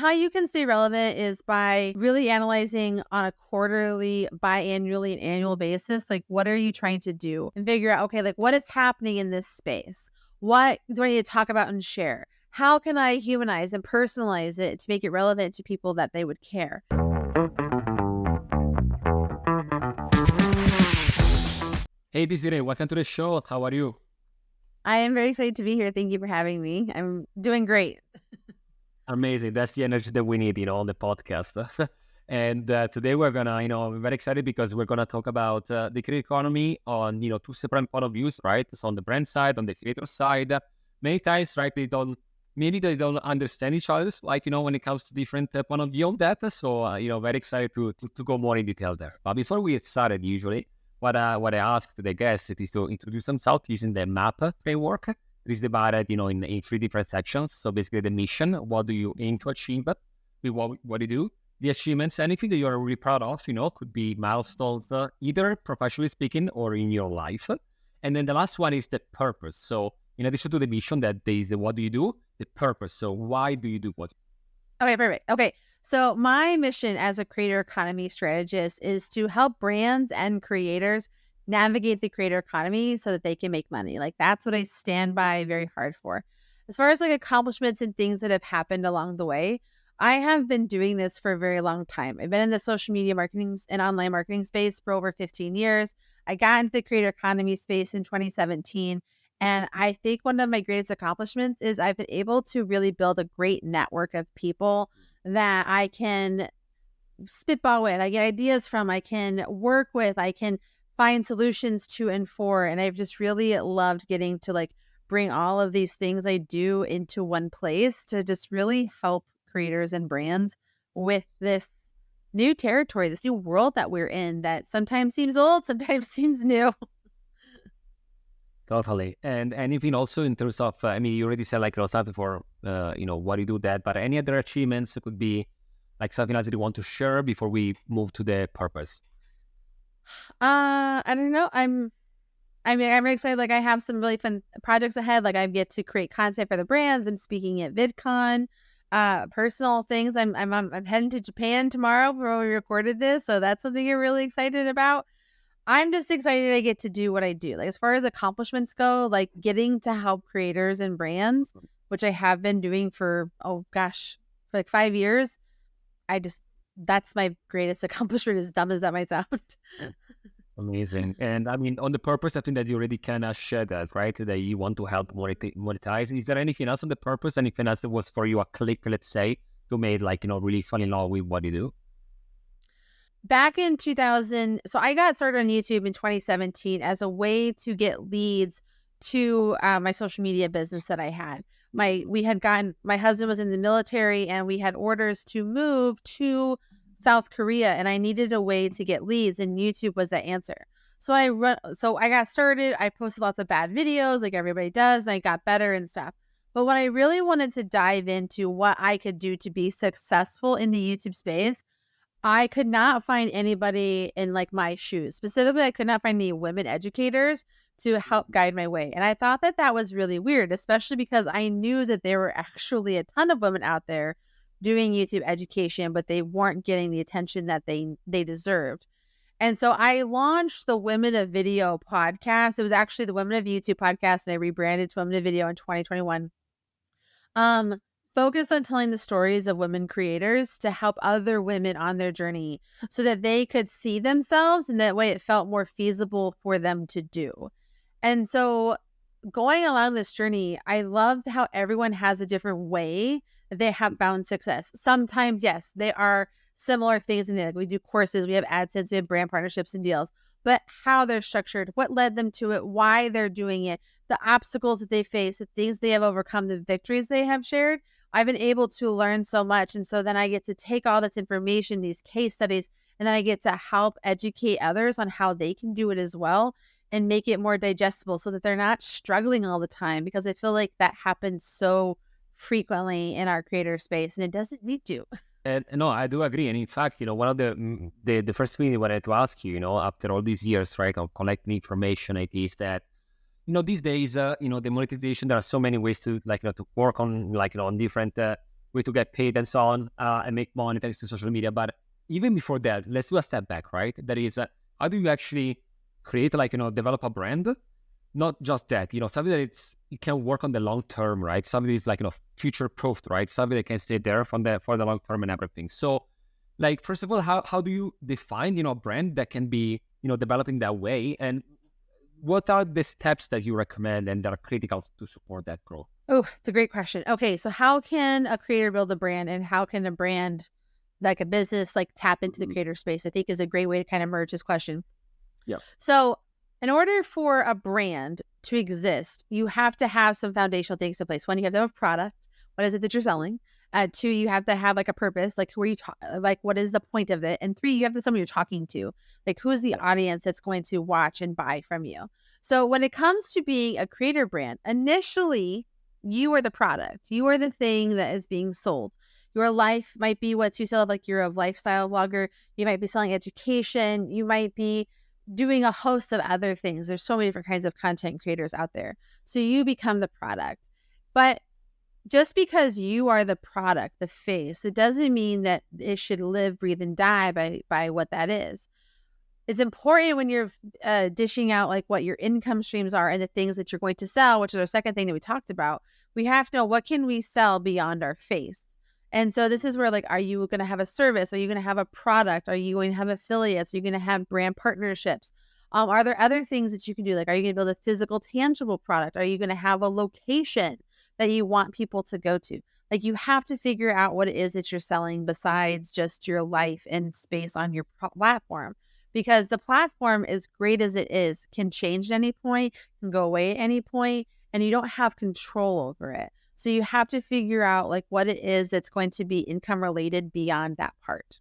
How you can stay relevant is by really analyzing on a quarterly, biannually, and annual basis, like what are you trying to do and figure out, okay, like what is happening in this space? What do I need to talk about and share? How can I humanize and personalize it to make it relevant to people that they would care? Hey Desiree, welcome to the show. How are you? I am very excited to be here. Thank you for having me. I'm doing great. Amazing. That's the energy that we need, on the podcast. And today we're gonna, I'm very excited because we're gonna talk about the creator economy on, two separate point of views, right? So on the brand side, on the creator side, many times, right? Maybe they don't understand each other's, like, when it comes to different point of view on that. So, very excited to go more in detail there. But before we get started, usually, what I ask the guests is to introduce themselves using the MAP framework. It is divided, in three different sections. So basically the mission, what do you aim to achieve with what you do? The achievements, anything that you're really proud of, could be milestones, either professionally speaking or in your life. And then the last one is the purpose. So in addition to the mission, that there is the what do you do, the purpose. So why do you do what? Okay, perfect. Okay. So my mission as a creator economy strategist is to help brands and creators navigate the creator economy so that they can make money. Like that's what I stand by very hard for. As far as like accomplishments and things that have happened along the way, I have been doing this for a very long time. I've been in the social media marketing and online marketing space for over 15 years. I got into the creator economy space in 2017. And I think one of my greatest accomplishments is I've been able to really build a great network of people that I can spitball with, I get ideas from, I can work with, I can find solutions to and for. And I've just really loved getting to like bring all of these things I do into one place to just really help creators and brands with this new territory, this new world that we're in that sometimes seems old, sometimes seems new. Totally. And anything also in terms of, you already said like something for, what you do that, but any other achievements could be like something else that you want to share before we move to the purpose. I don't know. I'm really excited. Like I have some really fun projects ahead. Like I get to create content for the brands. I'm speaking at VidCon. Personal things. I'm heading to Japan tomorrow where we recorded this. So that's something you're really excited about. I'm just excited I get to do what I do. Like as far as accomplishments go, like getting to help creators and brands, which I have been doing for, for like 5 years. That's my greatest accomplishment, as dumb as that might sound. Amazing. And on the purpose, I think that you already kind of shared that, right? That you want to help monetize. Is there anything else on the purpose? Anything else that was for you a click, let's say, to make like, really fall in love with what you do? Back in 2000, so I got started on YouTube in 2017 as a way to get leads to my social media business that I had. My husband was in the military and we had orders to move to South Korea and I needed a way to get leads and YouTube was the answer. So I got started. I posted lots of bad videos like everybody does. And I got better and stuff. But when I really wanted to dive into what I could do to be successful in the YouTube space, I could not find anybody in like my shoes. Specifically, I could not find any women educators to help guide my way. And I thought that was really weird, especially because I knew that there were actually a ton of women out there doing YouTube education, but they weren't getting the attention that they deserved. And so I launched the Women of Video podcast. It was actually the Women of YouTube podcast, and I rebranded to Women of Video in 2021. Focus on telling the stories of women creators to help other women on their journey so that they could see themselves and that way it felt more feasible for them to do. And so going along this journey, I loved how everyone has a different way that they have found success. Sometimes, yes, they are similar things. Like we do courses, we have AdSense, we have brand partnerships and deals, but how they're structured, what led them to it, why they're doing it, the obstacles that they face, the things they have overcome, the victories they have shared. I've been able to learn so much. And so then I get to take all this information, these case studies, and then I get to help educate others on how they can do it as well and make it more digestible so that they're not struggling all the time, because I feel like that happens so frequently in our creator space and it doesn't need to. And no, I do agree. And in fact, one of the first thing I wanted to ask you, after all these years, right, of collecting information, it is that these days, the monetization, there are so many ways to to work on, on different way to get paid and so on, and make money thanks to social media. But even before that, let's do a step back, right? That is, how do you actually create, like, develop a brand? Not just that, something that it can work on the long term, right? Something that is like, future proofed, right? Something that can stay there for the long term and everything. So, like, first of all, how do you define, a brand that can be, developing that way? And what are the steps that you recommend and that are critical to support that growth? Oh, it's a great question. Okay, so how can a creator build a brand, and how can a brand, like a business, like tap into the creator space? I think is a great way to kind of merge this question. Yeah. So in order for a brand to exist, you have to have some foundational things in place. One, you have to have a product. What is it that you're selling? Two, you have to have like a purpose, like who are you like what is the point of it? And three, you have to someone you're talking to, like who's the audience that's going to watch and buy from you. So when it comes to being a creator brand, initially you are the product. You are the thing that is being sold. Your life might be what you sell, like you're a lifestyle vlogger. You might be selling education. You might be doing a host of other things. There's so many different kinds of content creators out there. So you become the product. But just because you are the product, the face, it doesn't mean that it should live, breathe, and die by what that is. It's important when you're dishing out like what your income streams are and the things that you're going to sell, which is our second thing that we talked about. We have to know, what can we sell beyond our face? And so this is where, like, are you going to have a service? Are you going to have a product? Are you going to have affiliates? Are you going to have brand partnerships? Are there other things that you can do? Like, are you going to build a physical, tangible product? Are you going to have a location that you want people to go to? Like, you have to figure out what it is that you're selling besides just your life and space on your platform. Because the platform, as great as it is, can change at any point, can go away at any point, and you don't have control over it. So you have to figure out like what it is that's going to be income related beyond that part.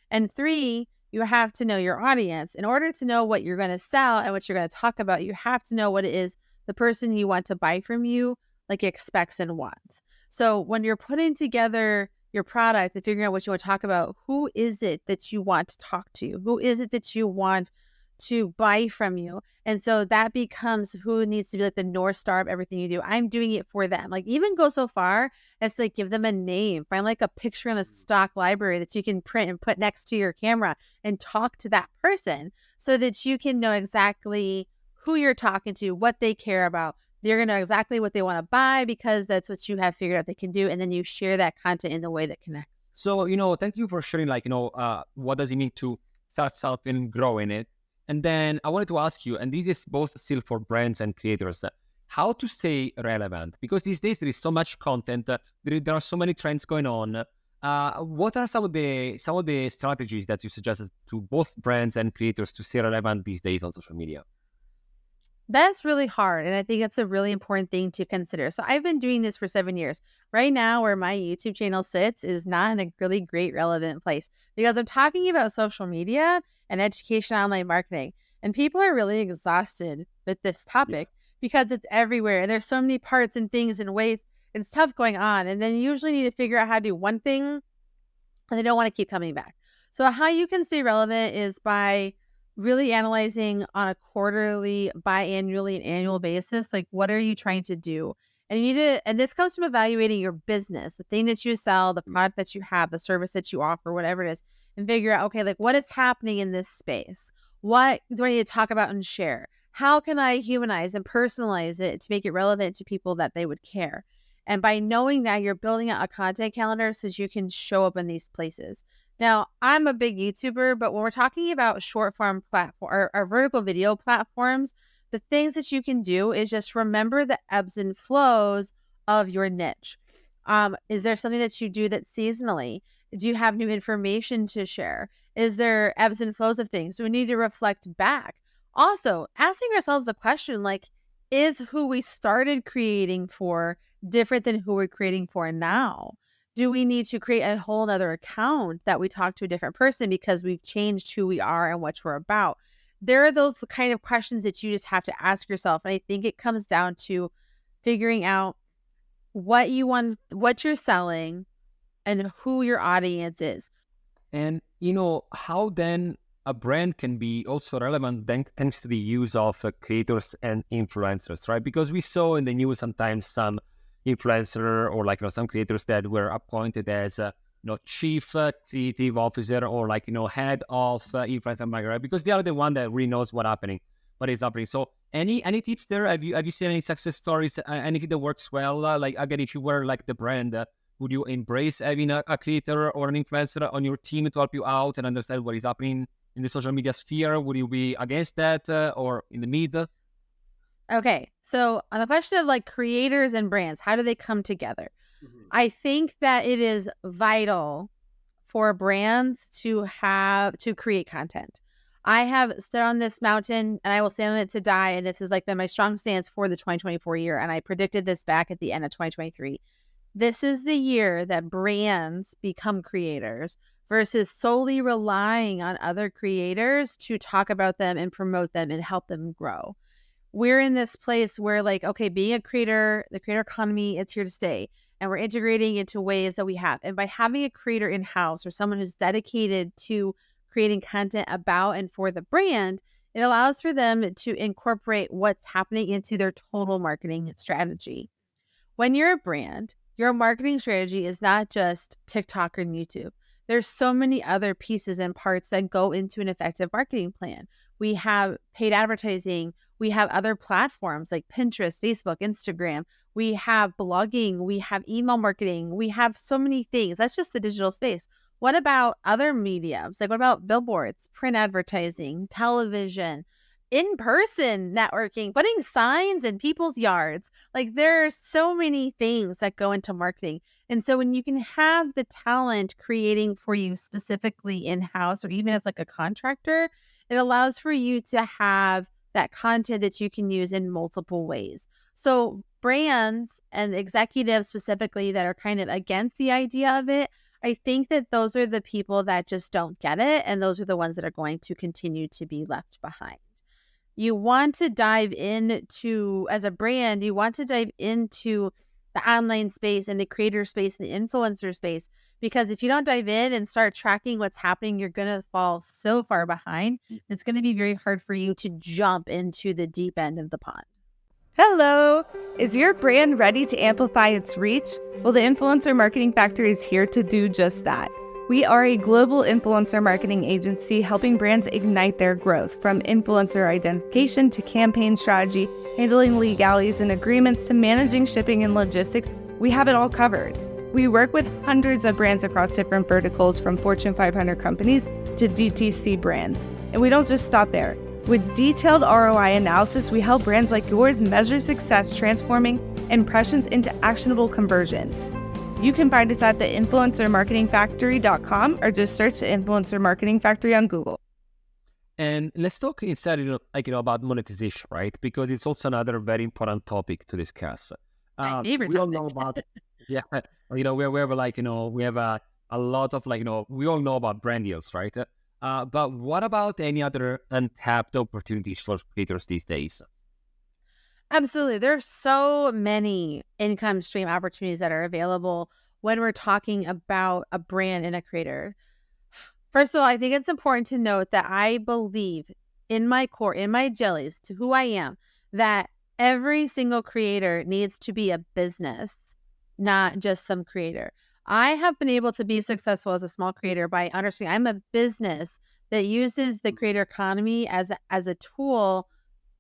And three, you have to know your audience. In order to know what you're going to sell and what you're going to talk about, you have to know what it is the person you want to buy from you like expects and wants. So when you're putting together your product and figuring out what you want to talk about, who is it that you want to talk to? Who is it that you want to buy from you? And so that becomes who needs to be like the North Star of everything you do. I'm doing it for them. Like, even go so far as to like give them a name, find like a picture in a stock library that you can print and put next to your camera and talk to that person so that you can know exactly who you're talking to, what they care about. They're going to know exactly what they want to buy because that's what you have figured out they can do. And then you share that content in the way that connects. So, thank you for sharing, like, what does it mean to start something, grow in it? And then I wanted to ask you, and this is both still for brands and creators, how to stay relevant? Because these days there is so much content, there are so many trends going on. What are some of the strategies that you suggest to both brands and creators to stay relevant these days on social media? That's really hard. And I think it's a really important thing to consider. So I've been doing this for 7 years. Right now, where my YouTube channel sits is not in a really great, relevant place because I'm talking about social media and education, online marketing. And people are really exhausted with this topic because it's everywhere. And there's so many parts and things and ways and stuff going on. And then you usually need to figure out how to do one thing and they don't want to keep coming back. So how you can stay relevant is by really analyzing on a quarterly, biannually, and annual basis, like what are you trying to do? And you need to, and this comes from evaluating your business, the thing that you sell, the product that you have, the service that you offer, whatever it is, and figure out, okay, like what is happening in this space? What do I need to talk about and share? How can I humanize and personalize it to make it relevant to people that they would care? And by knowing that, you're building out a content calendar so that you can show up in these places. Now, I'm a big YouTuber, but when we're talking about short form platform or vertical video platforms, the things that you can do is just remember the ebbs and flows of your niche. Is there something that you do that's seasonally? Do you have new information to share? Is there ebbs and flows of things? Do we need to reflect back? Also, asking ourselves a question like, is who we started creating for different than who we're creating for now? Do we need to create a whole other account that we talk to a different person because we've changed who we are and what we're about? There are those kind of questions that you just have to ask yourself. And I think it comes down to figuring out what you want, what you're selling, and who your audience is. And, how then a brand can be also relevant thanks to the use of creators and influencers, right? Because we saw in the news sometimes some influencer or like, some creators that were appointed as, chief creative officer or like, head of influencer marketing, right? Because they are the one that really knows what is happening. So any tips there? Have you seen any success stories? Anything that works well? Like again, if you were like the brand, would you embrace having a creator or an influencer on your team to help you out and understand what is happening in the social media sphere? Would you be against that or in the mid? Okay, so on the question of like creators and brands, how do they come together? I think that it is vital for brands to create content. I have stood on this mountain and I will stand on it to die. And this has like been my strong stance for the 2024 year. And I predicted this back at the end of 2023. This is the year that brands become creators versus solely relying on other creators to talk about them and promote them and help them grow. We're in this place where like, okay, being a creator, the creator economy, it's here to stay. And we're integrating into ways that we have. And by having a creator in-house or someone who's dedicated to creating content about and for the brand, it allows for them to incorporate what's happening into their total marketing strategy. When you're a brand, your marketing strategy is not just TikTok and YouTube. There's so many other pieces and parts that go into an effective marketing plan. We have paid advertising. We have other platforms like Pinterest, Facebook, Instagram. We have blogging. We have email marketing. We have so many things. That's just the digital space. What about other mediums? Like what about billboards, print advertising, television, in-person networking, putting signs in people's yards? Like there are so many things that go into marketing. And so when you can have the talent creating for you specifically in-house or even as like a contractor, it allows for you to have that content that you can use in multiple ways. So brands and executives specifically that are kind of against the idea of it, I think that those are the people that just don't get it. And those are the ones that are going to continue to be left behind. You want to dive into, as a brand, you want to dive into the online space and the creator space and the influencer space, because if you don't dive in and start tracking what's happening, you're going to fall so far behind. It's going to be very hard for you to jump into the deep end of the pond. Hello! Is your brand ready to amplify its reach? Well, the Influencer Marketing Factory is here to do just that. We are a global influencer marketing agency helping brands ignite their growth, from influencer identification to campaign strategy, handling legalities and agreements to managing shipping and logistics. We have it all covered. We work with hundreds of brands across different verticals, from Fortune 500 companies to DTC brands. And we don't just stop there. With detailed ROI analysis, we help brands like yours measure success, transforming impressions into actionable conversions. You can find us at the influencermarketingfactory.com or just search the Influencer Marketing Factory on Google. And let's talk instead, about monetization, right? Because it's also another very important topic to discuss. My favorite we all topic. know about, yeah, we have a lot of we all know about brand deals, right? But what about any other untapped opportunities for creators these days? Absolutely. There's so many income stream opportunities that are available when we're talking about a brand and a creator. First of all, I think it's important to note that I believe in my core, in my jellies, to who I am, that every single creator needs to be a business, not just some creator. I have been able to be successful as a small creator by understanding I'm a business that uses the creator economy as a tool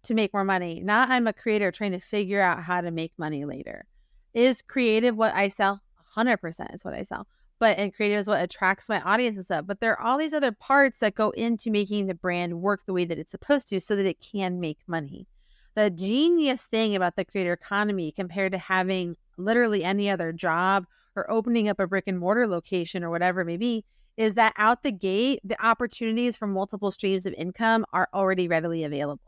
to make more money. Not I'm a creator trying to figure out how to make money later. Is creative what I sell? 100% is what I sell. And creative is what attracts my audiences up. But there are all these other parts that go into making the brand work the way that it's supposed to so that it can make money. The genius thing about the creator economy compared to having literally any other job or opening up a brick and mortar location or whatever it may be is that out the gate, the opportunities for multiple streams of income are already readily available.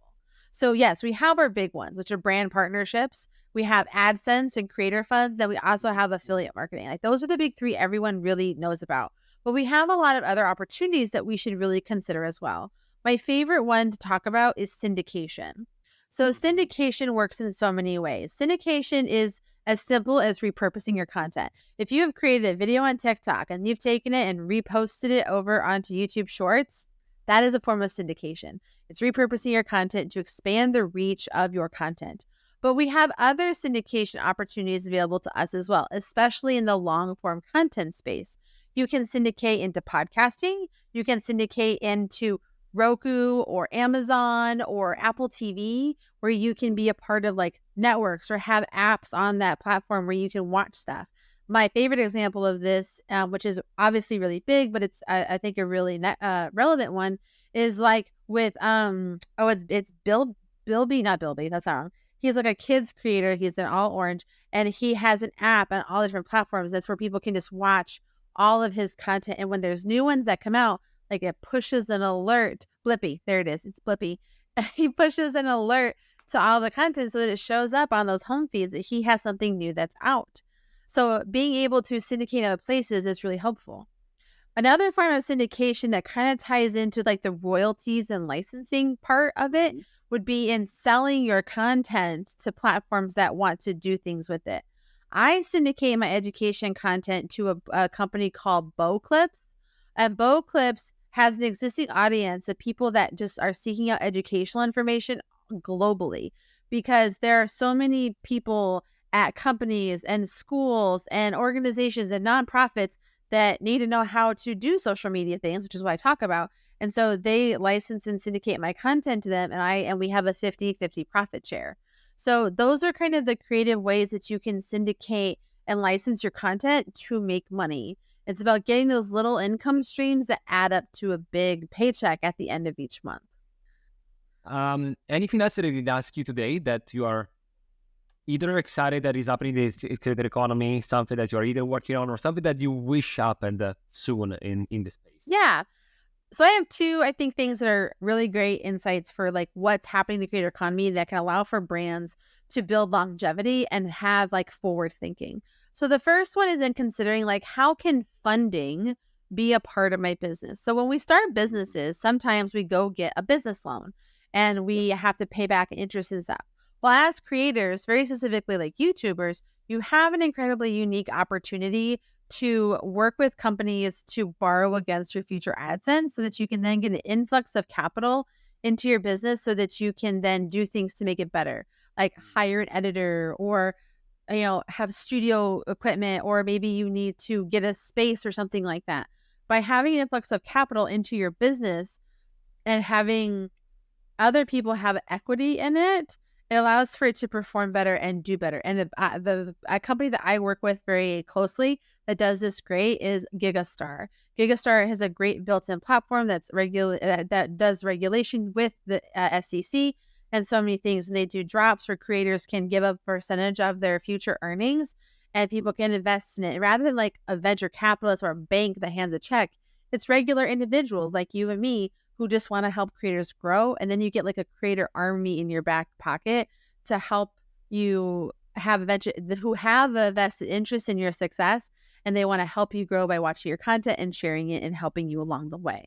So yes, we have our big ones, which are brand partnerships. We have AdSense and creator funds. Then we also have affiliate marketing. Like those are the big three everyone really knows about. But we have a lot of other opportunities that we should really consider as well. My favorite one to talk about is syndication. So syndication works in so many ways. Syndication is as simple as repurposing your content. If you have created a video on TikTok and you've taken it and reposted it over onto YouTube Shorts, that is a form of syndication. It's repurposing your content to expand the reach of your content. But we have other syndication opportunities available to us as well, especially in the long form content space. You can syndicate into podcasting. You can syndicate into Roku or Amazon or Apple TV, where you can be a part of like networks or have apps on that platform where you can watch stuff. My favorite example of this, which is obviously really big, but it's I think a really relevant one, is like with it's Bilby, not Bilby, that's not wrong. He's like a kids creator. He's in all orange, and he has an app on all different platforms. That's where people can just watch all of his content. And when there's new ones that come out, like it pushes an alert. Blippy, there it is. It's Blippy. He pushes an alert to all the content so that it shows up on those home feeds that he has something new that's out. So being able to syndicate other places is really helpful. Another form of syndication that kind of ties into like the royalties and licensing part of it would be in selling your content to platforms that want to do things with it. I syndicate my education content to a company called Bow Clips, and Bow Clips has an existing audience of people that just are seeking out educational information globally, because there are so many people at companies and schools and organizations and nonprofits that need to know how to do social media things, which is what I talk about. And so they license and syndicate my content to them, and we have a 50-50 profit share. So those are kind of the creative ways that you can syndicate and license your content to make money. It's about getting those little income streams that add up to a big paycheck at the end of each month. Anything else that I did ask you today that you are either excited that is happening in the creator economy, something that you're either working on, or something that you wish happened soon in the space? Yeah. So I have two, I think, things that are really great insights for like what's happening in the creator economy that can allow for brands to build longevity and have like forward thinking. So the first one is in considering like how can funding be a part of my business? So when we start businesses, sometimes we go get a business loan and we have to pay back interest and stuff. Well, as creators, very specifically like YouTubers, you have an incredibly unique opportunity to work with companies to borrow against your future AdSense so that you can then get an influx of capital into your business so that you can then do things to make it better, like hire an editor or, you know, have studio equipment, or maybe you need to get a space or something like that. By having an influx of capital into your business and having other people have equity in it, it allows for it to perform better and do better. And the company that I work with very closely that does this great is Gigastar. Gigastar has a great built-in platform that does regulation with the SEC and so many things. And they do drops where creators can give a percentage of their future earnings and people can invest in it. Rather than like a venture capitalist or a bank that hands a check, it's regular individuals like you and me who just want to help creators grow. And then you get like a creator army in your back pocket to help you who have a vested interest in your success, and they want to help you grow by watching your content and sharing it and helping you along the way.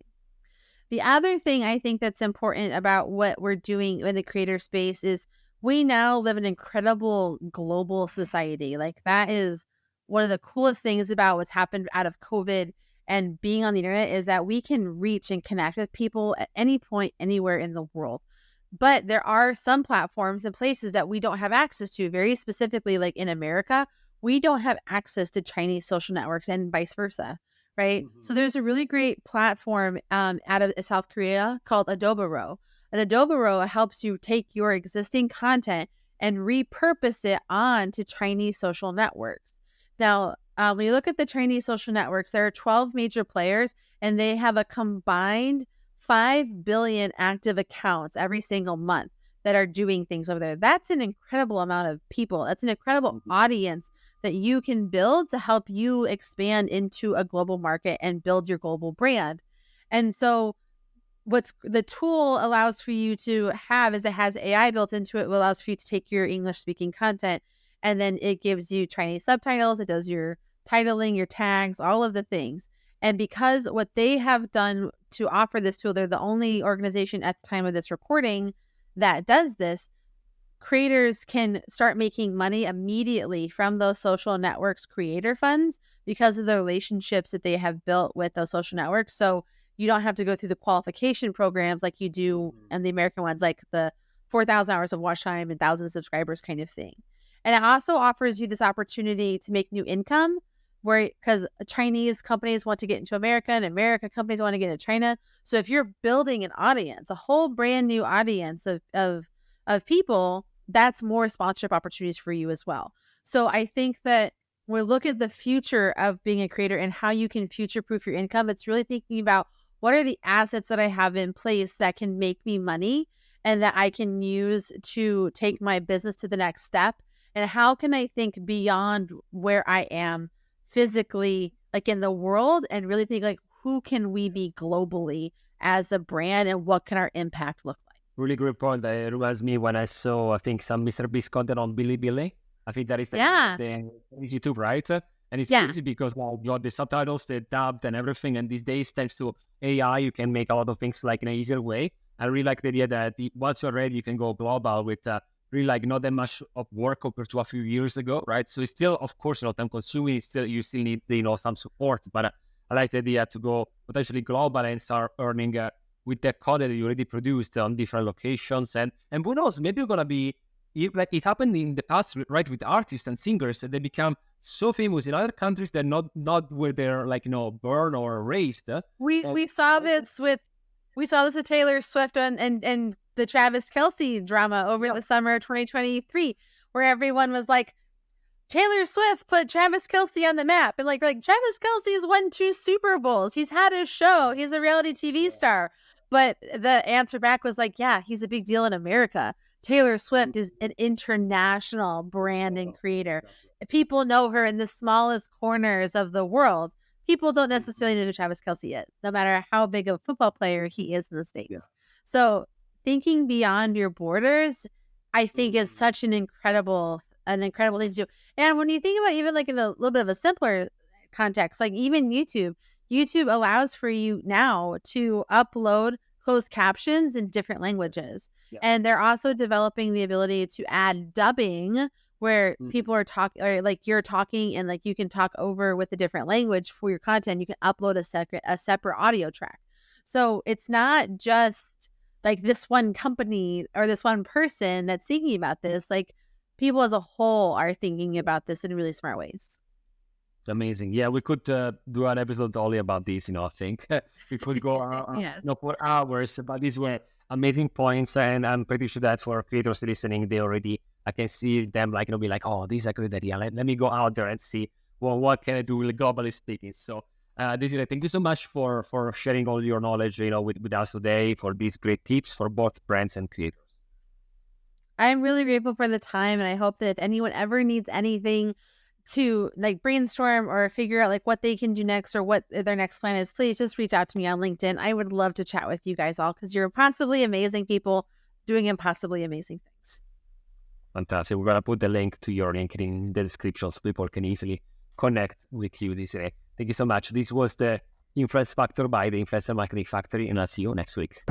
The other thing I think that's important about what we're doing in the creator space is we now live in an incredible global society. Like that is one of the coolest things about what's happened out of COVID and being on the internet is that we can reach and connect with people at any point, anywhere in the world. But there are some platforms and places that we don't have access to. Very specifically, like in America, we don't have access to Chinese social networks and vice versa, right? Mm-hmm. So there's a really great platform out of South Korea called Adobero. And Adobero helps you take your existing content and repurpose it onto Chinese social networks. Now, when you look at the Chinese social networks, there are 12 major players, and they have a combined 5 billion active accounts every single month that are doing things over there. That's an incredible amount of people. That's an incredible audience that you can build to help you expand into a global market and build your global brand. And so what's the tool allows for you to have is it has AI built into it. It allows for you to take your English speaking content, and then it gives you Chinese subtitles. It does your titling, your tags, all of the things. And because what they have done to offer this tool, they're the only organization at the time of this recording that does this. Creators can start making money immediately from those social networks creator funds because of the relationships that they have built with those social networks. So you don't have to go through the qualification programs like you do in the American ones, like the 4,000 hours of watch time and 1,000 subscribers kind of thing. And it also offers you this opportunity to make new income where, because Chinese companies want to get into America and American companies want to get into China. So if you're building an audience, a whole brand new audience of people, that's more sponsorship opportunities for you as well. So I think that when we look at the future of being a creator and how you can future-proof your income, it's really thinking about what are the assets that I have in place that can make me money and that I can use to take my business to the next step. And how can I think beyond where I am physically, like in the world, and really think like, who can we be globally as a brand and what can our impact look like? Really great point. That reminds me when I saw, I think, some Mr. Beast content on Bilibili. I think that is the YouTube, right? And it's crazy because now you got the subtitles, the dubbed and everything. And these days, thanks to AI, you can make a lot of things like in an easier way. I really like the idea that once you're ready, you can go global with really like not that much of work compared to a few years ago, right? So it's still, of course, time consuming. You still need, some support. But I like the idea to go potentially global and start earning with the content that you already produced on different locations. And who knows, maybe you're going to be, like it happened in the past, right, with artists and singers, that they become so famous in other countries that not where they're born or raised. We saw this with Taylor Swift and the Travis Kelce drama over the summer of 2023, where everyone was like, Taylor Swift put Travis Kelce on the map, and like Travis Kelce's won 2 Super Bowls. He's had his show. He's a reality TV star. But the answer back was like, yeah, he's a big deal in America. Taylor Swift is an international brand and creator. People know her in the smallest corners of the world. People don't necessarily know who Travis Kelce is, no matter how big of a football player he is in the States. Yeah. So thinking beyond your borders, I think is such an incredible thing to do. And when you think about even like in a little bit of a simpler context, like even YouTube allows for you now to upload closed captions in different languages. Yeah. And they're also developing the ability to add dubbing where people are talking, or like you're talking and like you can talk over with a different language for your content. You can upload a separate audio track. So it's not just like this one company or this one person that's thinking about this. Like people as a whole are thinking about this in really smart ways. Amazing. Yeah, we could do an episode only about this, I think. We could go for hours, but these were amazing points, and I'm pretty sure that for creators listening, I can see them be like, oh, this is a great idea. Let me go out there and see, well, what can I do globally speaking? So, Desiree, thank you so much for sharing all your knowledge, with us today, for these great tips for both brands and creators. I'm really grateful for the time, and I hope that if anyone ever needs anything to like brainstorm or figure out like what they can do next or what their next plan is, please just reach out to me on LinkedIn. I would love to chat with you guys all because you're impossibly amazing people doing impossibly amazing things. Fantastic. We're going to put the link to your LinkedIn in the description so people can easily connect with you, Desiree. Thank you so much. This was the Influence Factor by the Influencer Marketing Factory, and I'll see you next week.